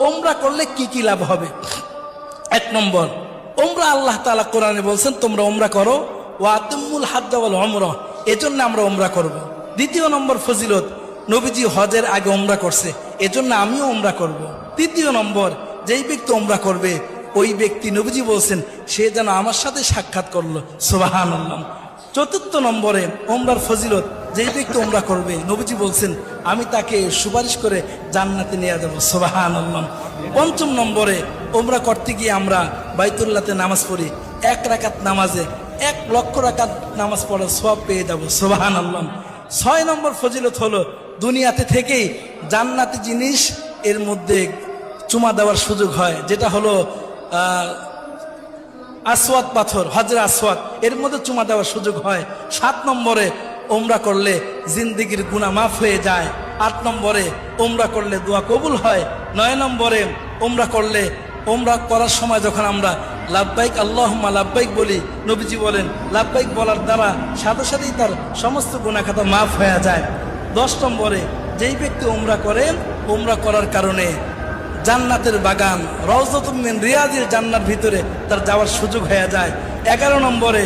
ওমরা করলে কি কি লাভ হবে? এক নম্বর, ওমরা আল্লাহ তাআলা কোরআনে বলছেন তোমরা ওমরা করো, ওয়া আতিমুল হাজ্জ ওয়াল উমরা, এজন্য আমরা ওমরা করব। দ্বিতীয় নম্বর ফজিলত, নবীজি হজের আগে ওমরা করছে, এজন্য আমিও ওমরা করব। তৃতীয় নম্বর, যেই ব্যক্তি ওমরা করবে ওই ব্যক্তি নবীজি বলছেন সে যেন আমার সাথে সাক্ষাৎ করলো, সুবহানাল্লাহ। চতুর্থ নম্বরে ওমরার ফজিলত, যেই ব্যক্তি ওমরা করবে নবীজি বলছেন আমি তাকে সুপারিশ করে জান্নাতে নিয়ে যাব, সুবহানাল্লাহ। পঞ্চম নম্বরে, ওমরা করতে গিয়ে আমরা বাইতুল্লাহতে নামাজ পড়ি, 1 রাকাত নামাজে 1 লক্ষ রাকাত নামাজ পড়ার সওয়াব পেয়ে যাব, সুবহানাল্লাহ। 6 নম্বর ফজিলত হলো দুনিয়াতে থেকেই জান্নাতি জিনিস এর মধ্যে চুমা দেওয়ার সুযোগ হয়, যেটা হলো আসওয়াদ পাথর, হজরে আসওয়াদ, এর মধ্যে চুমা দেওয়ার সুযোগ হয়। 7 নম্বরে, ওমরা করলে জিন্দেগির গুনাহ মাফ হয়ে যায়। 8 নম্বরে, ওমরা করলে দোয়া কবুল হয়। 9 নম্বরে, ওমরা করলে, ওমরা করার সময় যখন আমরা লাব্বাইক আল্লাহুম্মা লাব্বাইক বলি, নবীজি বলেন লাব্বাইক বলার দ্বারা সাথে সাথেই তার সমস্ত গুনাহ খাতা মাফ হয়ে যায়। 10 নম্বরে, যেই ব্যক্তি ওমরা করেন, ওমরা করার কারণে জান্নাতের বাগান রওজাতুম মিন রিয়াজিল জান্নার ভিতরে তার যাওয়ার সুযোগ হয়ে যায়। 11 নম্বরে,